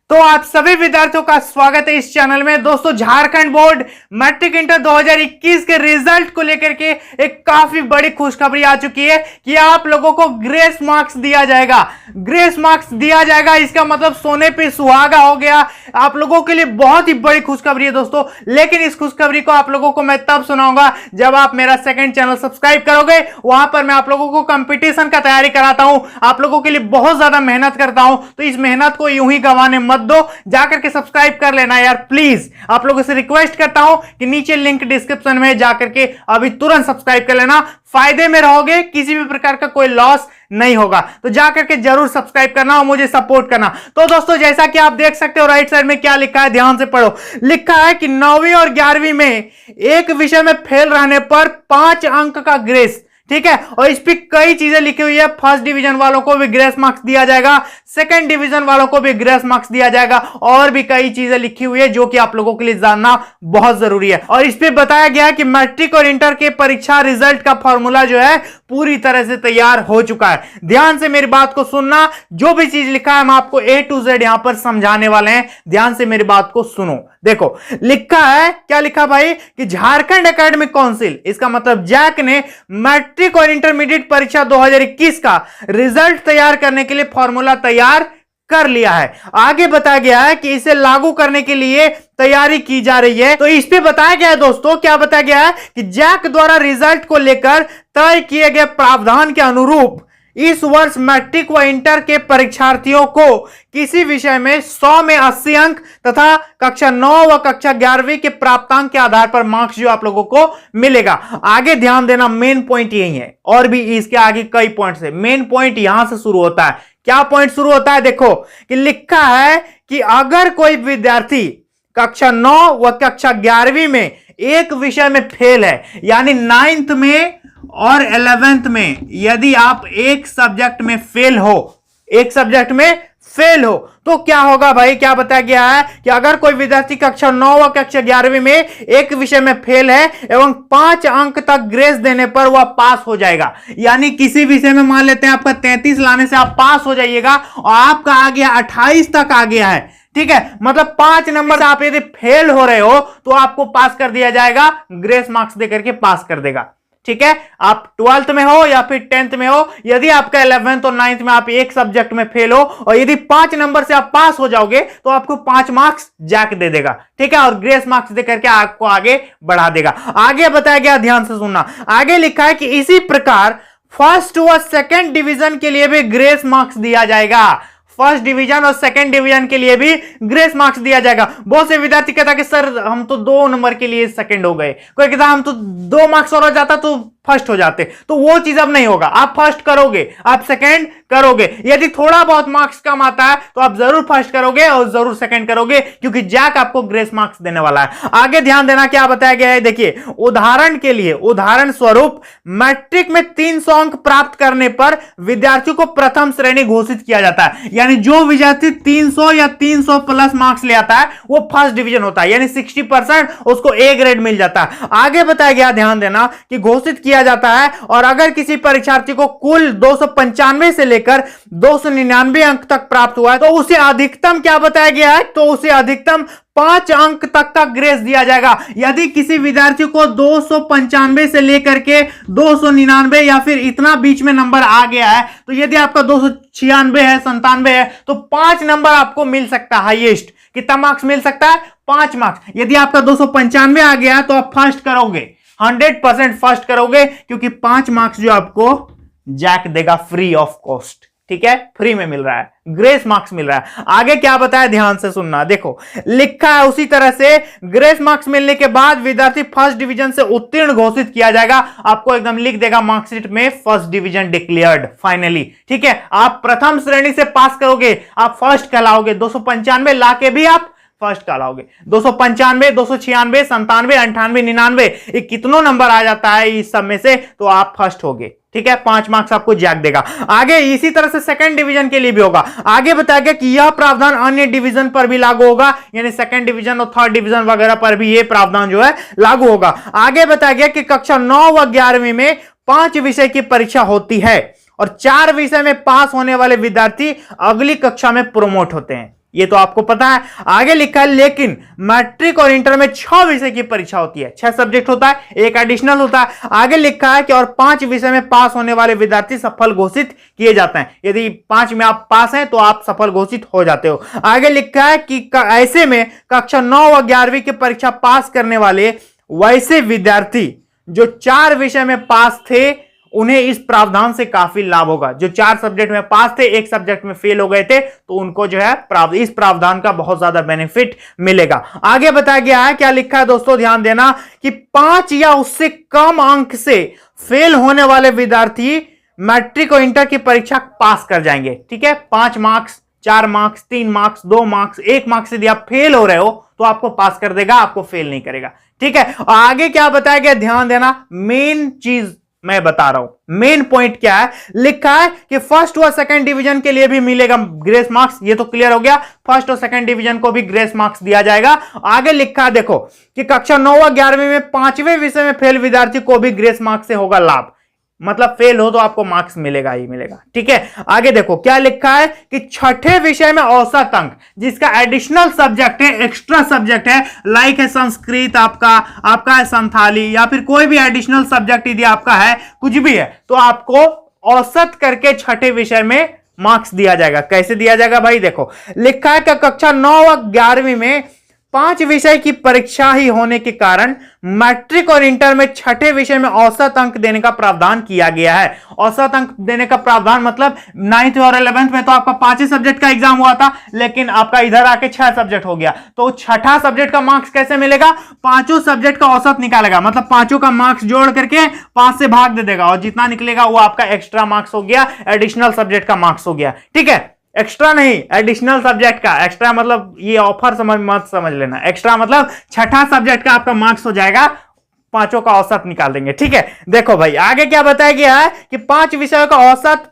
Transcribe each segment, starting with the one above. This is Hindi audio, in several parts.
तो आप सभी विद्यार्थियों का स्वागत है इस चैनल में। दोस्तों, झारखंड बोर्ड मैट्रिक इंटर 2021 के रिजल्ट को लेकर के एक काफी बड़ी खुशखबरी आ चुकी है कि आप लोगों को ग्रेस मार्क्स दिया जाएगा। ग्रेस मार्क्स दिया जाएगा, इसका मतलब सोने पे सुहागा हो गया। आप लोगों के लिए बहुत ही बड़ी खुशखबरी है दोस्तों, लेकिन इस खुशखबरी को आप लोगों को मैं तब सुनाऊंगा जब आप मेरा सेकंड चैनल सब्सक्राइब करोगे। वहां पर मैं आप लोगों को कंपटीशन का तैयारी कराता हूं, आप लोगों के लिए बहुत ज्यादा मेहनत करता हूं, तो इस मेहनत को यूं ही गंवाने मत दो। जाकर के सब्सक्राइब कर लेना यार प्लीज। आप लोगों से रिक्वेस्ट करता हूं कि नीचे लिंक डिस्क्रिप्शन में जाकर के अभी तुरंत सब्सक्राइब कर लेना। फायदे में रहोगे, किसी भी प्रकार का कोई लॉस नहीं होगा, तो जाकर के जरूर सब्सक्राइब करना और मुझे सपोर्ट करना। तो दोस्तों, जैसा कि आप देख सकते हो राइट साइड में क्या लिखा है, ध्यान से पढ़ो। लिखा है कि 9वीं और 11वीं में एक विषय में फेल रहने पर 5 अंक का ग्रेस, ठीक है। और इस पे कई चीजें लिखी हुई है। फर्स्ट डिवीजन वालों को भी ग्रेस मार्क्स दिया जाएगा, सेकंड डिवीजन वालों को भी ग्रेस मार्क्स दिया जाएगा, और भी कई चीजें लिखी हुई है जो कि आप लोगों के लिए जानना बहुत जरूरी है। और इस पे बताया गया है कि मैट्रिक और इंटर के परीक्षा रिजल्ट का फॉर्मूला जो है पूरी तरह से तैयार हो चुका है। ध्यान से मेरी बात को सुनना, जो भी चीज लिखा है हम आपको A to Z यहां पर समझाने वाले हैं। ध्यान से मेरी बात को सुनो। देखो, लिखा है, क्या लिखा भाई, कि झारखंड एकेडमिक काउंसिल, इसका मतलब जैक ने मैट्रिक और इंटरमीडिएट परीक्षा 2021 का रिजल्ट तैयार करने के लिए फॉर्मूला तैयार कर लिया है। आगे बताया गया है कि इसे लागू करने के लिए तैयारी की जा रही है। तो इस पे बताया गया है दोस्तों, क्या बताया गया है कि जैक द्वारा रिजल्ट को लेकर तय किए गए प्रावधान के अनुरूप इस वर्ष मैट्रिक व इंटर के परीक्षार्थियों को किसी विषय में 100 में 80 अंक तथा कक्षा 9 व कक्षा 11वीं के प्राप्तांक के आधार पर मार्क्स जो आप लोगों को मिलेगा। आगे ध्यान देना, मेन पॉइंट यही है, और भी इसके आगे कई पॉइंट्स है। मेन पॉइंट यहां से शुरू होता है। क्या पॉइंट शुरू होता है? देखो कि लिखा है कि अगर कोई विद्यार्थी कक्षा 9 व कक्षा 11वीं में एक विषय में फेल है, यानी 9th में और 11th में यदि आप एक सब्जेक्ट में फेल हो, एक सब्जेक्ट में फेल हो, तो क्या होगा भाई? क्या बताया गया है कि अगर कोई विद्यार्थी कक्षा 9 व कक्षा 11वीं में एक विषय में फेल है एवं 5 अंक तक ग्रेस देने पर वह पास हो जाएगा। यानी किसी विषय में मान लेते हैं आपका 33 लाने से आप पास हो जाइएगा और आपका आ गया 28 तक आ गया है, ठीक है। मतलब 5 नंबर से आप यदि फेल हो रहे हो तो आपको पास कर दिया जाएगा, ग्रेस मार्क्स देकर के पास कर देगा, ठीक है। आप 12th में हो या फिर 10th में हो, यदि आपका 11th और 9th में आप एक सब्जेक्ट में फेल हो और यदि 5 नंबर से आप पास हो जाओगे तो आपको 5 मार्क्स जैक दे देगा, ठीक है, और ग्रेस मार्क्स देकर के आपको आगे बढ़ा देगा। आगे बताया गया, ध्यान से सुनना, आगे लिखा है कि इसी प्रकार फर्स्ट व सेकंड डिवीजन के लिए भी ग्रेस मार्क्स दिया जाएगा। फर्स्ट डिवीजन और सेकंड डिवीजन के लिए भी ग्रेस मार्क्स दिया जाएगा। बहुत से विद्यार्थी कहता कि सर हम तो 2 नंबर के लिए सेकंड हो गए, कोई कहता हम तो 2 मार्क्स और हो जाता तो फर्स्ट हो जाते। तो वो चीज अब नहीं होगा, आप फर्स्ट करोगे, आप सेकंड करोगे। यदि थोड़ा बहुत मार्क्स कम आता है तो आप जरूर फर्स्ट करोगे और जरूर सेकंड करोगे, क्योंकि जैक आपको ग्रेस मार्क्स देने वाला है। आगे ध्यान देना, क्या बताया गया है, देखिए, उदाहरण के लिए, उदाहरण स्वरूप मैट्रिक में 300 अंक प्राप्त करने पर विद्यार्थियों को प्रथम श्रेणी घोषित किया जाता है। यानी जो विद्यार्थी 300 या 300 प्लस मार्क्स ले आता है वो फर्स्ट डिवीजन होता है, यानी 60% उसको A ग्रेड मिल जाता है। आगे बताया गया, ध्यान देना, कि घोषित किया जाता है और अगर किसी परीक्षार्थी को कुल 295 से लेकर 299 अंक तक प्राप्त हुआ है तो उसे अधिकतम, क्या बताया गया है, तो उसे अधिकतम 5 अंक तक का ग्रेस दिया जाएगा। यदि किसी विद्यार्थी को 295 से लेकर के 299 या फिर इतना बीच में नंबर आ गया है, तो यदि आपका 296 है, 97 है, तो 5 नंबर आपको मिल सकता है। हाईएस्ट कितना मार्क्स मिल सकता है? 5 मार्क्स। यदि आपका 295 आ गया तो आप फर्स्ट करोगे, 100% फर्स्ट करोगे, क्योंकि 5 मार्क्स जो आपको जैक देगा फ्री ऑफ कॉस्ट, ठीक है, फ्री में मिल रहा है, ग्रेस मार्क्स मिल रहा है। आगे क्या बताया, ध्यान से सुनना। देखो, लिखा है उसी तरह से ग्रेस मार्क्स मिलने के बाद विद्यार्थी फर्स्ट डिवीजन से उत्तीर्ण घोषित किया जाएगा। आपको एकदम लिख देगा मार्कशीट में फर्स्ट डिवीजन डिक्लेयर्ड फाइनली, ठीक है। आप प्रथम श्रेणी से पास करोगे, आप फर्स्ट कहलाओगे। 295 ला के भी आप फर्स्ट कहलाओगे। 295, 296, 97, 98, 99, ये कितनों नंबर आ जाता है इस सब में से, तो आप फर्स्ट होगे, ठीक है। 5 मार्क्स आपको जैक देगा। आगे इसी तरह से सेकंड डिवीजन के लिए भी होगा। आगे बताया गया कि यह प्रावधान अन्य डिवीजन पर भी लागू होगा, यानी सेकंड डिवीजन और थर्ड डिवीजन वगैरह पर भी यह प्रावधान जो है लागू होगा। आगे बताया गया कि कक्षा 9 व 11वीं में 5 विषय की परीक्षा होती है और 4 विषय में पास होने वाले विद्यार्थी अगली कक्षा में प्रोमोट होते हैं। ये तो आपको पता है। आगे लिखा है लेकिन मैट्रिक और इंटर में 6 विषय की परीक्षा होती है, 6 सब्जेक्ट होता है, एक एडिशनल होता है। आगे लिखा है कि और 5 विषय में पास होने वाले विद्यार्थी सफल घोषित किए जाते हैं। यदि 5 में आप पास हैं तो आप सफल घोषित हो जाते हो। आगे लिखा है कि ऐसे में कक्षा 9 व 11वीं की परीक्षा पास करने वाले वैसे विद्यार्थी जो 4 विषय में पास थे उन्हें इस प्रावधान से काफी लाभ होगा। जो 4 सब्जेक्ट में पास थे, एक सब्जेक्ट में फेल हो गए थे, तो उनको जो है इस प्रावधान का बहुत ज्यादा बेनिफिट मिलेगा। आगे बताया गया है, क्या लिखा है दोस्तों, ध्यान देना कि 5 या उससे कम अंक से फेल होने वाले विद्यार्थी मैट्रिक और इंटर की परीक्षा पास कर जाएंगे। ठीक है, 5 marks, 4 marks, 3 marks, 2 marks, 1 marks यदि आप फेल हो रहे हो तो आपको पास कर देगा, आपको फेल नहीं करेगा। ठीक है, और आगे क्या बताया गया, ध्यान देना, मेन चीज मैं बता रहा हूं, मेन पॉइंट क्या है, लिखा है कि फर्स्ट व सेकंड डिवीजन के लिए भी मिलेगा ग्रेस मार्क्स। ये तो क्लियर हो गया, फर्स्ट और सेकंड डिवीजन को भी ग्रेस मार्क्स दिया जाएगा। आगे लिखा है देखो कि कक्षा 9 व 11वीं में 5वें विषय में फेल विद्यार्थी को भी ग्रेस मार्क्स से होगा लाभ, मतलब फेल हो तो आपको मार्क्स मिलेगा ही मिलेगा। ठीक है, आगे देखो क्या लिखा है कि 6ठे विषय में औसत अंक, जिसका एडिशनल सब्जेक्ट है, एक्स्ट्रा सब्जेक्ट है, लाइक है संस्कृत, आपका है संथाली, या फिर कोई भी एडिशनल सब्जेक्ट यदि आपका है, कुछ भी है, तो आपको औसत करके 6ठे विषय में मार्क्स दिया जाएगा। कैसे दिया जाएगा भाई, देखो लिखा है कि कक्षा 9 व 11वीं में 5 विषय की परीक्षा ही होने के कारण मैट्रिक और इंटर में 6ठे विषय में औसत अंक देने का प्रावधान किया गया है। औसत अंक देने का प्रावधान मतलब 9th और 11th में तो आपका 5 ही सब्जेक्ट का एग्जाम हुआ था, लेकिन आपका इधर आके 6 सब्जेक्ट हो गया, तो 6ठा सब्जेक्ट का मार्क्स कैसे मिलेगा, 5 सब्जेक्ट का औसत निकालेगा, मतलब 5 का मार्क्स जोड़ करके 5 से भाग दे देगा, और जितना निकलेगा वो आपका एक्स्ट्रा मार्क्स हो गया, एडिशनल सब्जेक्ट का मार्क्स हो गया। ठीक है, एक्स्ट्रा नहीं, एडिशनल सब्जेक्ट का। एक्स्ट्रा मतलब ये ऑफर मत समझ लेना, एक्स्ट्रा मतलब 6ठा सब्जेक्ट का आपका मार्क्स हो जाएगा, 5 का औसत निकाल देंगे। ठीक है, देखो भाई आगे क्या बताया गया है कि 5 विषयों का औसत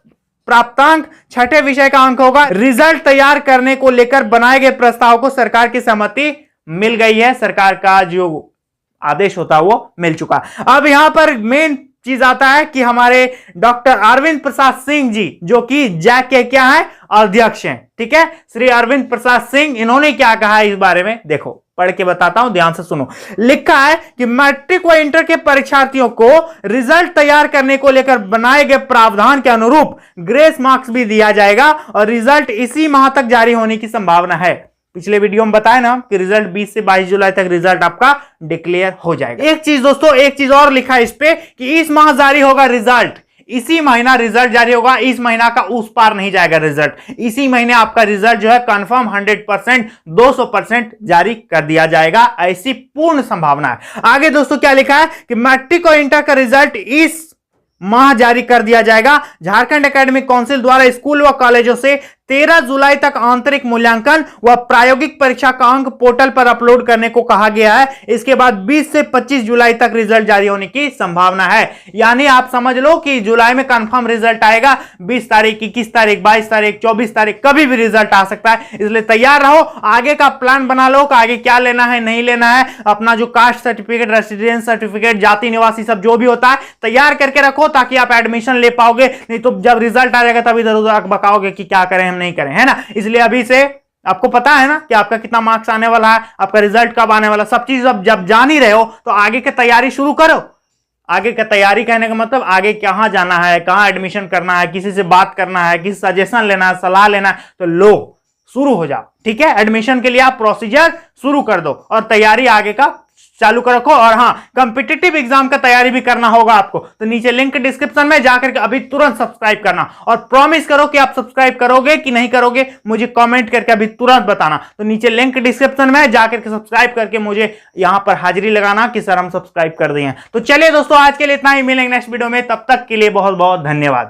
प्राप्तांक 6ठे विषय का अंक होगा। रिजल्ट तैयार करने को लेकर बनाए गए प्रस्ताव को सरकार की सहमति मिल गई है, सरकार का जो आदेश होता है वो मिल चुका। अब यहां पर मेन चीज आता है कि हमारे डॉक्टर अरविंद प्रसाद सिंह जी, जो कि जैक के क्या है, अध्यक्ष हैं। ठीक है, श्री अरविंद प्रसाद सिंह, इन्होंने क्या कहा है इस बारे में, देखो पढ़ के बताता हूं, ध्यान से सुनो। लिखा है कि मैट्रिक व इंटर के परीक्षार्थियों को रिजल्ट तैयार करने को लेकर बनाए गए प्रावधान के अनुरूप ग्रेस मार्क्स भी दिया जाएगा और रिजल्ट इसी माह तक जारी होने की संभावना है। पिछले वीडियो में बताया ना कि रिजल्ट 20 से 22 जुलाई तक रिजल्ट आपका डिक्लेयर हो जाएगा। एक चीज दोस्तों, एक चीज और लिखा है इस पे कि इस माह जारी होगा रिजल्ट, इसी महीना रिजल्ट जारी होगा, इस महीना का उस पार नहीं जाएगा रिजल्ट, इसी महीने आपका रिजल्ट जो है कंफर्म 100% 200% जारी कर दिया जाएगा, ऐसी पूर्ण संभावना है। आगे दोस्तों क्या लिखा है कि मैट्रिक और इंटर का रिजल्ट इस माह जारी कर दिया जाएगा। झारखंड एकेडमिक काउंसिल द्वारा स्कूल व कॉलेजों से 13 जुलाई तक आंतरिक मूल्यांकन व प्रायोगिक परीक्षा का अंक पोर्टल पर अपलोड करने को कहा गया है। इसके बाद 20 से 25 जुलाई तक रिजल्ट जारी होने की संभावना है। यानी आप समझ लो कि जुलाई में कंफर्म रिजल्ट आएगा, 20 तारीख, 21 तारीख, 22 तारीख, 24 तारीख, कभी भी रिजल्ट आ सकता है, इसलिए तैयार रहो। आगे का प्लान बना लो कि आगे क्या लेना है, नहीं लेना है। अपना जो कास्ट सर्टिफिकेट, रेसिडेंस सर्टिफिकेट, जाति निवासी सब जो भी होता है तैयार करके रखो, ताकि आप एडमिशन ले पाओगे। नहीं तो जब रिजल्ट आ जाएगा तब इधर उधर बकाओगे कि क्या करें, नहीं करें, है ना। इसलिए अभी से आपको पता है ना कि आपका कितना मार्क्स आने वाला है, आपका रिजल्ट कब आने वाला, सब चीज अब जब जान ही रहे हो तो आगे की तैयारी शुरू करो। आगे का तैयारी कहने का मतलब आगे कहां जाना है, कहां एडमिशन करना है, किसी से बात करना है, किसी सजेशन लेना है, सलाह लेना है, तो लो शुरू हो जाओ। ठीक है, एडमिशन के लिए आप प्रोसीजर शुरू कर दो और तैयारी आगे का चालू कर रखो। और हाँ, कॉम्पिटिटिव एग्जाम का तैयारी भी करना होगा आपको, तो नीचे लिंक डिस्क्रिप्शन में जाकर के अभी तुरंत सब्सक्राइब करना और प्रॉमिस करो कि आप सब्सक्राइब करोगे कि नहीं करोगे, मुझे कमेंट करके अभी तुरंत बताना। तो नीचे लिंक डिस्क्रिप्शन में जाकर के सब्सक्राइब करके मुझे यहां पर हाजिरी लगाना कि सर हम सब्सक्राइब कर दिए हैं। तो चलिए दोस्तों, आज के लिए इतना ही, मिलेंगे नेक्स्ट वीडियो में, तब तक के लिए बहुत बहुत धन्यवाद।